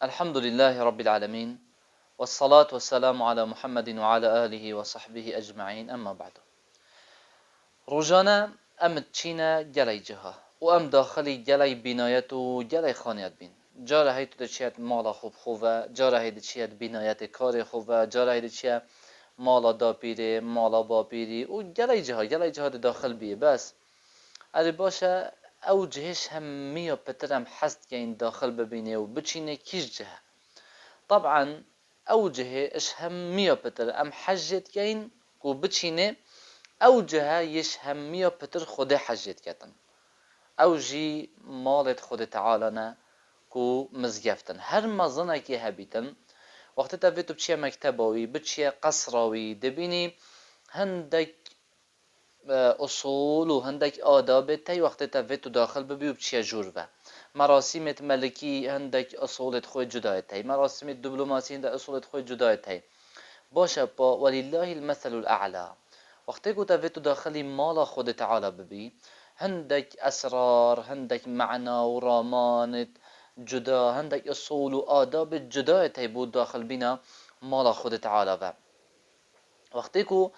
الحمد لله رب العالمين والصلاة والسلام على محمد وعلى آله وصحبه أجمعين أما بعد روزانه ام تشينا جلي جها و ام داخلی جلي بنایت و جلي خانیت بین جاره هیتو دچیت مالا خوب خوبه جاره هیتو دچیت بنایت کار خوبه جاره هیتو دچیت مالا داپیره مالا باپیری و جلي جها داخل بیه بس اری باشه او جهش هم میا پترم حست که این داخل ببینه و بچینه کیش جه طبعا اوجه اش همية بتر ام حجت كين كو بتشينه اوجه يش همية بتر خود حجت كتن اوجي مالت خود تعالى كو مزگفتن هر مزنه که هبیتن وقتی تا تو بچیه مکتباوی بچیه قصراوی دبینی هندک اصول و هندک آداب تی وقتی تا تو داخل ببی و بچیه جور مراسم ملکی هندک اصولت خود جدایت هی مراسم دیپلماسی هندک اصولت خود جدایت هی باشه با ولله المثل الاعلى وقتی که تو داخلی مال خود تعالی ببی هندک اسرار هندک معنا و رامانت جدا هندک اصول و آداب جدایت هی بود داخل بینا مال خود تعالی و وقتی که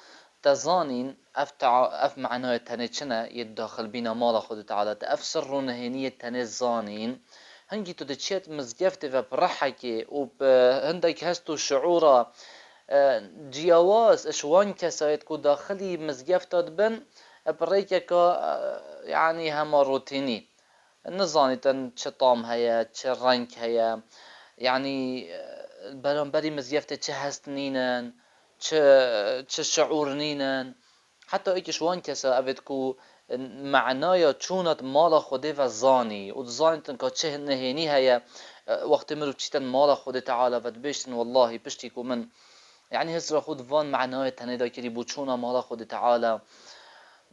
تزانين اف معناه تاني چنه يداخل بينا مال خود تعالى اف سر نهينية تاني زانين هنگي تو دچيت مزگفت و برحكي و هندك هستو شعورا جياواز اشوان كسايت كو داخلي مزگفت بن بريكا يعني هما روتيني نزاني تن چه طام هيا چه رنگ هيا يعني بري مزگفت چه هستنينن چه شعور نینن حتی ایکش وان کسا اوید کو معنای چونت مال خوده و زانی و زانیتن که چه نهینی هیا وقت مرو چیتن مال خود تعالی و دبشتن والله پشتی کو من يعني هسر خود وان معنای تنه دا کری بو چونا مال خود تعالی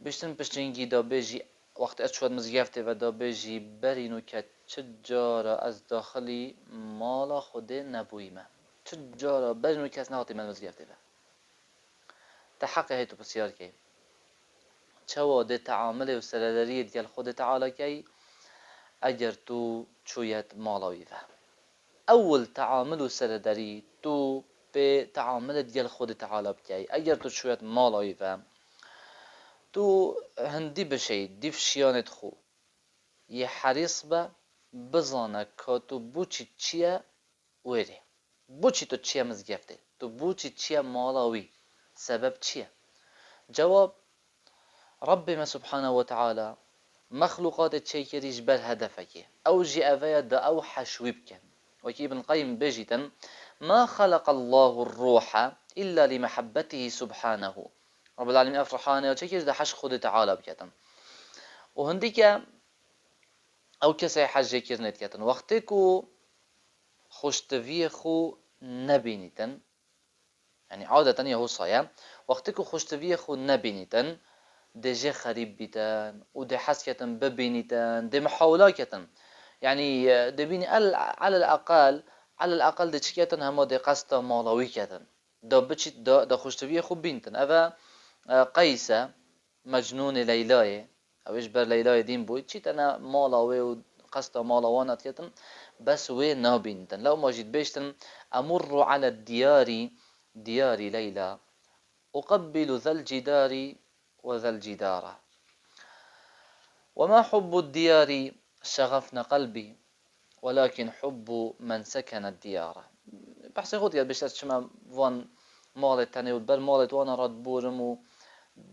بشتن پشتینگی دا بیجی وقت اشواد مزگفته و دا بیجی برینو که چجارا از داخلی مال خوده نبویمه چجارا برینو که از نهاتی من مزگفته تحقق هيتو بسيار كي چوا ده تعامل و سرداري ديال خود تعالى كي اگر تو چويت مالاوي فهم اول تعامل و سرداري تو به تعامل ديال خود تعالى بكي اگر تو چويت مالاوي فهم تو هندي بشي ديف شيانت خو يحريص با بزانه که تو بوچی چیه ويري بوچی تو چیه مزگفته تو بوچی چیه مالاوي سبب چیه جواب ربنا سبحانه وتعالى مخلوقات تشيكريش بر هدفك او جي افيا دا اوحش ويبكن وكي ابن القيم بيجيتا ما خلق الله الروح الا لمحبته سبحانه رب العالمين افرحانه وتشيكريش دا حش خود تعالى بكتن وهنديك او كسي حج كرنت كتن وقتكو خوشتوي خو نبينيتن يعني عادة يهو صايا وقتكو خوشتوي خو نبينيتن ده خريب بيتن وده حس كتن ببينيتن ده محاولة كتن يعني ده بيني على الأقل ده كتن هما ده قصة مالوي كتن ده بتش ده خوشتبيه خوب بينتن أفا قيسة مجنون ليلاي أو إجبر ليلاي دين بوي تشيتنا مالوي وقصة مالوانات كتن بس وين نابينتن لو ما جيت بيشتن أمر على ديار ليلى أقبل ذا الجدار وذا الجدار وما حب الديار شغفنا قلبي ولكن حب من سكن الديار بحث خود يا بيشت شما وان مالت تاني بر مالت وانا راد بورمو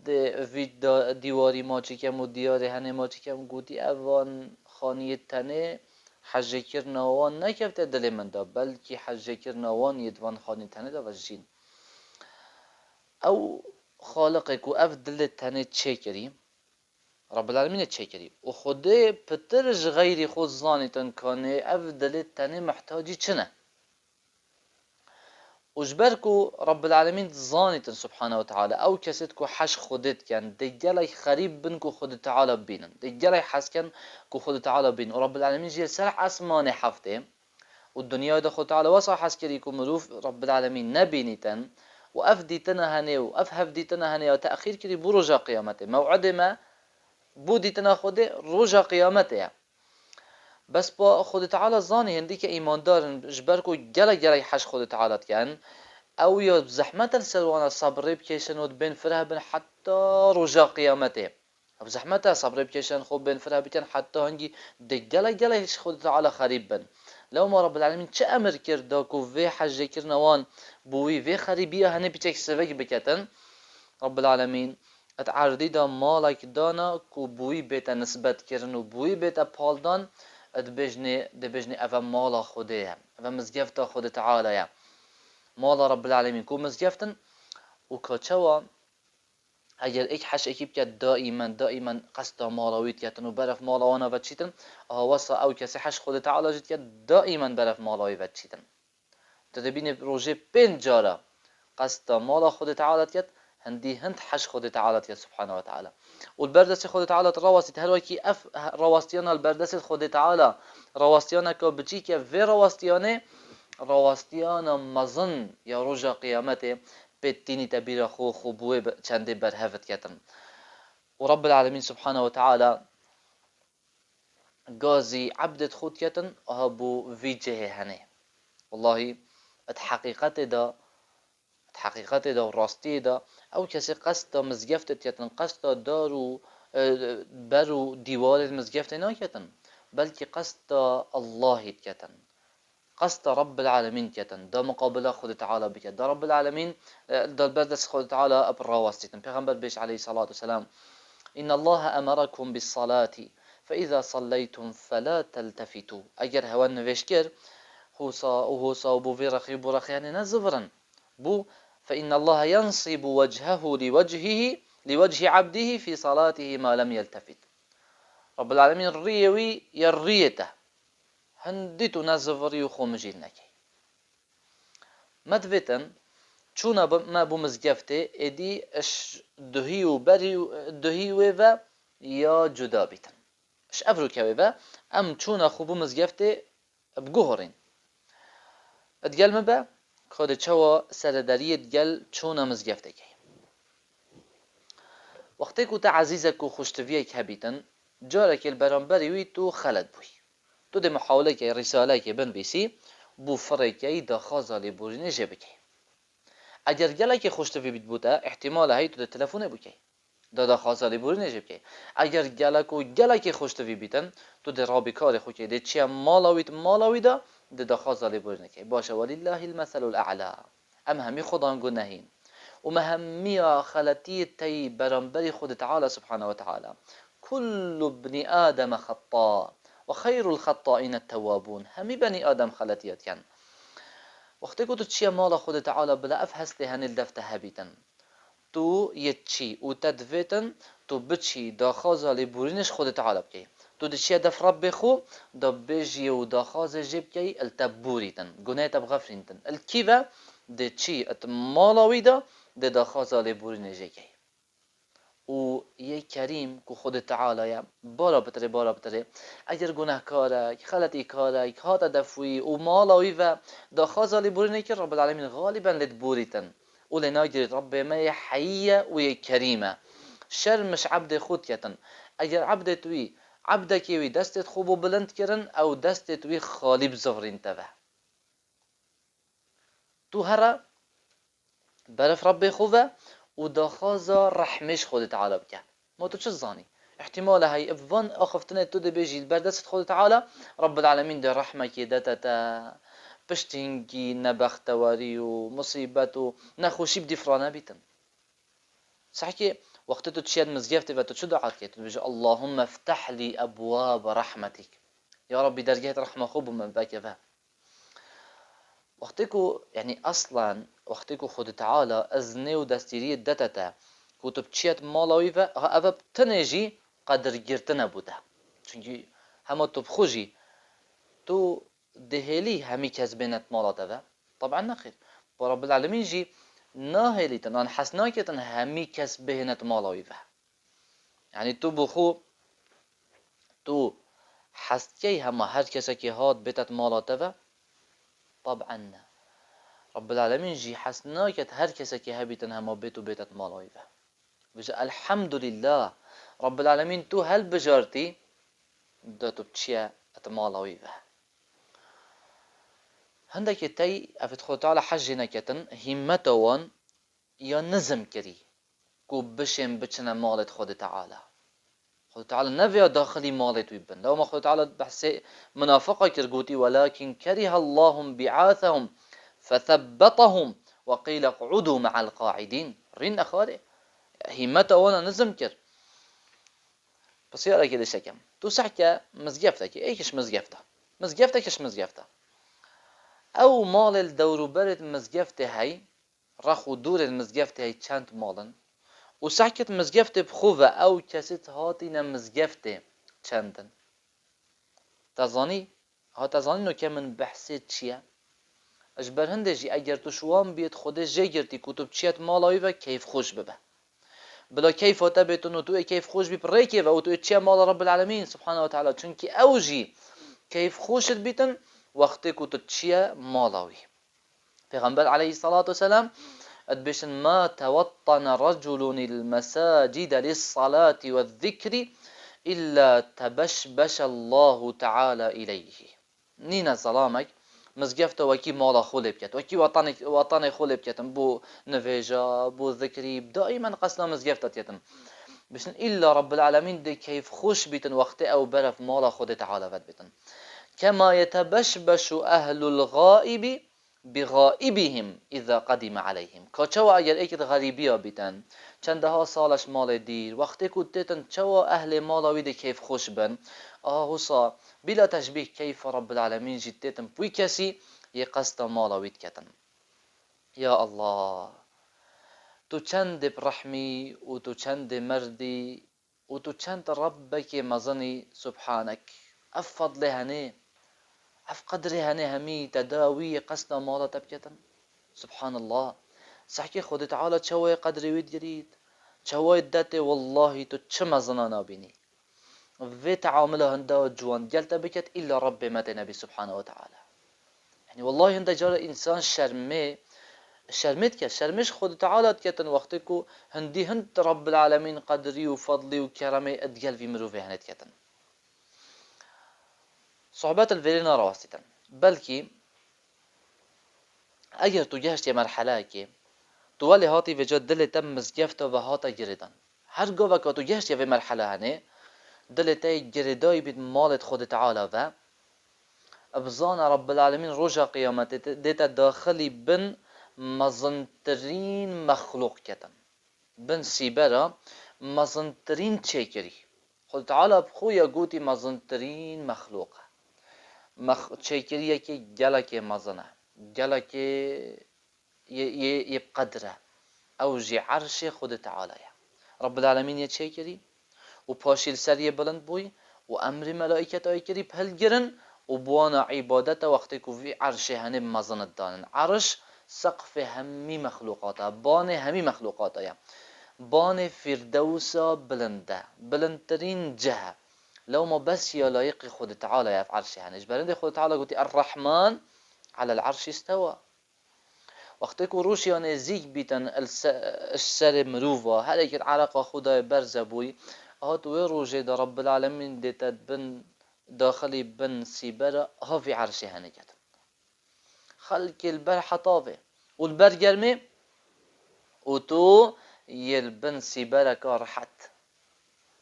ده وید دیواری ما چکم و دیاری هنه ما چکم گوتی اوان خانی تنه حج کرنوان نکفت دل من دا بلکه حج کرنوان یدوان خانی تنه دا وجین او خالقك وأفضل تاني تشيكري رب العالمين تشيكري وخده بترج غيري خود زاني تنكاني أفضل تاني محتاجي چنه وجبركو رب العالمين زاني سبحانه وتعالى أو كسيتكو حش خودت كان دجالي خريب بنكو خود تعالى بينن دجالي حس كان كو خود تعالى بين ورب العالمين جيل سرح أسماني حفته والدنيا ده خود تعالى وصح حسكريكو مروف رب العالمين نبينيتن وأفديتنا هني وأفهفديتنا هني وتأخير كري برجا قيامته موعد ما بوديتنا خده رجا قيامته بس با خود تعالی زانی هندی که ایماندارن جبر کو گله حش خود تعالی کن او یا زحمت السلوان صبر بکشن و بین فره بن حتی رجا قیامته اب زحمت صبر بکشن خوب بین فره بکن حتی هنگی ده گله خود تعالی خریب بن لو ما رب العالمین چه امر کرد کو وی حج کرنوان بوی وی خریبیه هنه بیچک سوک بکتن رب العالمین اتعرضی دا مالک دانا کو بوی بیتا نسبت کرن و بوی بیتا پالدان اد بجنی اوا مالا خوده اوا مزگفتا خود تعالی مالا رب العالمین کو مزگفتن و کچوا اگر ایک حش اکیب که دائما قصد مالاویت کتن و برف مالاوانا و چیتن واسا او کسی حش خود تعالی جد که دائما برف مالاوی و چیتن تدبین روژه پنج جارا قصد مالا خود تعالی کت هندی هند حش خود تعالی کت سبحانه و تعالی والبردس خود تعالی رواستي هل وكي اف رواستيانا البردس خود تعالی رواستيانا که بچی که في رواستيانا مزن یا رجا قیامته بتيني تبير خو خبوه چنده برهفت کتن ورب العالمين سبحانه وتعالى قازي عبدت خود كتن أهبو في جهه هنه والله الحقيقة دا وراستي دا أو كسي قصد مزجفت كتن قصد دارو برو ديوار المزجفت ناكتن بلكي قصد الله كتن قصد رب العالمين كتن دا مقابلة خود تعالى بك دا رب العالمين دا البردس خود تعالى أبراواستي پیغمبر بيش عليه الصلاة والسلام إن الله أمركم بالصلاة فإذا صليتم فلا تلتفتوا أجر هوان نوشكر هو صا بو في رخي بو رخي يعني نزفرا بو فإن الله ينصب وجهه لوجه عبده في صلاته ما لم يلتفت رب العالمين الريوي يريته هندتو نزفري وخومجيل نكي مدفتن چونا ما بو مزگفته ادی اش دهیو دهیو و یا جدا بیتن اش افرو کوي و ام چونا خوبو مزگفته بگوهرین ادگل مبا خود چوا سرداری ادگل چونا مزگفته کی وقتی که تا عزیزک و خوشتویه که بیتن جارک البرانبری وی تو خلد بوی تو ده محاوله که رساله که بن بیسی بو فرقی دا خازالی بورینه جبه کی اگر گلک خوشتوی بیت بوده احتمال هی تو ده تلفونه بکی دا خازالی بوری نجیب کی اگر گلک خوشتوی بیتن تو ده رابی کار خو کی ده چی مالاوی ده خازالی بوری نکی باشه ولله المثل الاعلى ام همی خدا گناهین و مهمی خلطی تی برانبری خود تعالی سبحانه و تعالی كل ابن آدم خطاء وخير الخطائين التوابون همی بني آدم خلطیت کن وقتی که تو چی مال خود تعالی بلا اف هستی هنیل دفته هبیتن تو یچی و تدویتن تو بچی دا خازالی بورینش خود تعالی بکی تو دچی دف رب خو دا بجی و دا خاز جب کی التبوریتن گناه تب غفرینتن الکیوا دچی ات مالاوی دا خازالی بورینش کی و یه کریم که خود تعالی بارا بتره اگر گناهکاره خلطی کاره هات دفوی و مالاوی و دا خازالی بورینه که رب العالمین غالبا لد بوریتن ولناجر رب ما حية وكريمة شرمش عبد خود كتن اگر عبد توي عبدك وي دستت خوب بلند کرن او دستت وي خالی بزفرین تبه تو هرا برف رب خوبه و داخازا رحمش خود تعالى بك ما تو چه زاني احتمال هاي افوان اخفتنا تو ده بيجي بردست خود تعالى رب العالمين ده رحمة كدتتا پشتینگی نبختواری و مصیبت و نخوشی بدی فرانه بیتن صحیح که وقتی تو تشید مزگفتی و تو چه دعات که تو بجی اللهم افتح لی ابواب رحمتك یا ربی درجه رحمه خوب من بکه وقتی که یعنی اصلا وقتی که خود تعالی ازنه و دستیری دتتا که تو بچیت مالاوی و اوه بتنجی قدر گرتنه بوده چونکه همه تو بخوجی تو دهلي همي كسبنت مالاتها طبعا نخير ورب العالمين جي ناهلي تنان حسناكتن همي كسبهنت مالاويفه يعني تو بخو تو حسكي هما هر كسكي هات بيتت مالاتها طبعا رب العالمين جي حسناكت هر كسكي هبيتن هما بيتت مالاويفه الحمد لله رب العالمين تو هل بجارتي دا تو بتشيا اتمالاوی و هندك تي افت خود تعالى حج نكتن همتوان یا نظم کری کو بشم بچنه مالت خود تعالى خود تعالى نفيا داخلي مالت ويبن لو ما خود تعالى بحسي منافقة كرقوتي ولكن كره الله بعاثهم فثبطهم وقيل اقعدوا مع القاعدين رين أخواري همته وانا نظم كر بس يارا كده شكم تو سحكة مزقفتك ايكش مزقفتكش مزقفته او مال الدورو برد مزقفته هاي رخو دور المزقفته هاي چند مالن و سحكت مزقفته بخوفه او كسيت هاتينا مزقفته چندن تزاني ها تزاني نو كمن بحثت چيه اجبر هندجي اگر تو شوام بيت خودش جي گرتي كتب چيت مالاوي و كيف خوش ببه بلا كيف تبتون و تو كيف خوش ببريكي و تو چيه مال رب العالمين سبحانه وتعالى چونكي اوجي كيف خوشت بيتن وقتی كتب چيه مالاوي پیغمبر عليه الصلاة والسلام ادبشن ما توطن رجل المساجد للصلاة والذكر إلا تبشبش الله تعالى إليه نينا سلامك مزگفت وکی مالا خولب کرد وکی وطن خولب کردم بو نویجا بو ذکری دائما قصنا مزگفت کردم بشن إلا رب العالمين دي كيف خوش بيتن وقت أو برف مالا خود تعالى ود بيتن كما يتبشبش أهل الغائب بغائبهم إذا قدم عليهم كچوا اگر ايكت غريبيا بيتن چندها سالش مال دير وقتی كنتن چوا أهل مالاوي دي كيف خوش بن هوصا بلا تشبيه كيف رب العالمين جدتن بوي كسي يقصد مالاوي كتن يا الله تو چند برحمي و تو چند مردي و تو چند ربك مزني سبحانك افضل هني اف قدر هني همي تداوي قصد مالا تبكتن سبحان الله سحكي خود تعالى چوي قدر ويد جريد چوي دته والله تو چه مزنا نابيني في تعامله هندا جوان جلت بكت إلا رب مت نبي سبحانه وتعالى يعني والله هندا جار إنسان شرمت كه شرمش خود تعالى كتن وقتكو هندي هند رب العالمين قدري وفضلي وكرمي أدجل في مروفي هنت كتن صعوبات الفيرينا راستن بلكي اگر تو جهشت مرحله که تو ولی هاتی و جد دل تم مزگفت و هاتا گردن هر گوه که تو جهشت و مرحله هنه دلتي جرداي بيت مالت خود تعالى و ابزان رب العالمين رجا قيامت ديتا داخلي بن مزنترين مخلوق كتن بن سيبرا مزنترين تشيكري خود تعالى بخويا قوتي مزنترين مخلوقه تشيكريه كي جلك مزنه جلك يبقدره اوجي عرش خود تعالى رب العالمين يتشيكري و پاشیل سری بلند بوی و امر ملائکت های کری بهل گرن و بوانا عبادت وقتی که وی عرش هنه مزند دانن عرش سقف همی مخلوقاتا بان همی مخلوقاتا بان فردوسا بلنده بلندترین جهه لو ما بس يا لایق خود تعالى يا عرش هنه جبرند خود تعالى قلت الرحمن على العرش استوى وقتی که روشی نزیک بیتن السر مروفا هر ایک علاقه خدای برزه بوی هات ويروجي ده رب العالمين ديتا بن داخلي بن سيبرا ها في عرشي هنكت خلق البرحة طافي والبرجرمي وتو يلبن سيبرا كارحت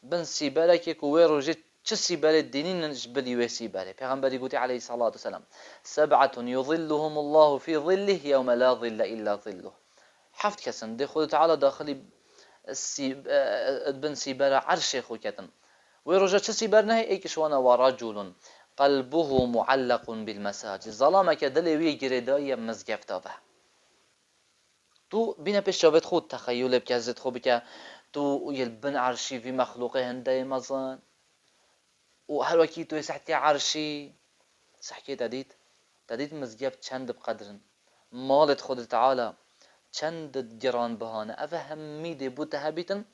بن سيبرا كيكو ويروجي چه سيبرا الدينين نجبلي وسيبرا پیغمبر يقول عليه الصلاة والسلام 7 يظلهم الله في ظله يوم لا ظل إلا ظله حفت كسن دي خود تعالى داخلي بن سيبرا عرش خوكتن ويرجع سيبر نهي ايكشوانا ورجل قلبه معلق بالمساجد ظلامك دلي وي جريداي مزگفتا به تو بينا پیش جابت خود تخيل بكزت خو بك تو يلبن عرشي في مخلوقه هندي مزان وهر وكي تو سحتي عرشي سحكي تديت مزگفت چند بقدرن مالت خود تعالى چند گران بهانه اوه همیده بوده هبیتن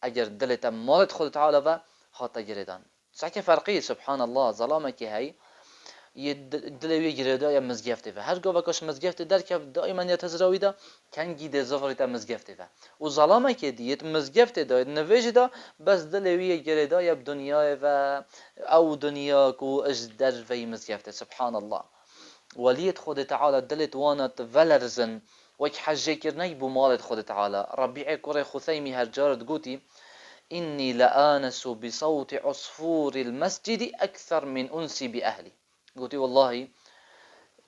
اگر دلت مالت خود تعالى و هاتا گردن سعی فرقی سبحان الله ظلامه که هی دلوی گردا یا مزگفته و هر گاو کاش مزگفته در که دائما یتزراوی دا کنگی ده زفری تا مزگفته و ظلامه که دیت مزگفته دا نویج دا بس دلوی گردا یا دنیا و او دنیا کو اج در وی مزگفته سبحان الله وليت خود تعالى دلت وانت ولرزن وك حجي كرني بمالت خود تعالى ربيع كوري خثيمي هرجارت قوتي إني لآنس بصوت عصفور المسجد أكثر من أنسي بأهلي قوتي والله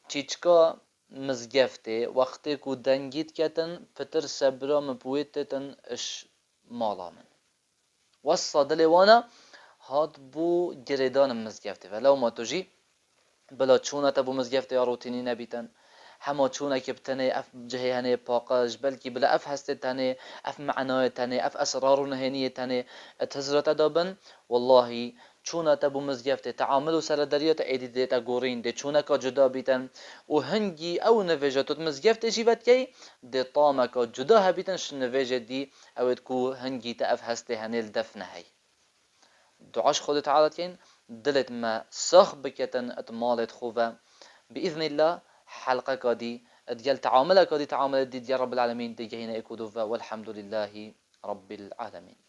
تيچكا مزگفته وقتی کو دنگیت کتن پتر سبرا مبویتتن اش مالا من وصا دلوانا هاد بو جردان مزگفته ولو ما تجي بلا چونه تا بو مزگفته یا روتینی نبیتن هما چونه که بتنه اف جهیانه پاقش بلکی بلا اف هسته تنه اف معنای تنه اف اسرار و نهینی تنه اتهزرت دابن والله چونه تا بو مزگفته تعامل و سردریات ایدی دیتا گورین دی چونه کا جدا بیتن و هنگی او نویجتوت مزگفته جیبت کی دی طامه کا جدا هبیتن شن نویجت دی اوید کو هنگی تا اف هسته هنیل دفنه هی دعاش خود تعالى كين دلت ما سخ بكتن اتمالت خوفا بإذن الله حلقة كادي ديال تعاملها كادي تعامل دي رب العالمين دي جهينا اكودوفا والحمد لله رب العالمين.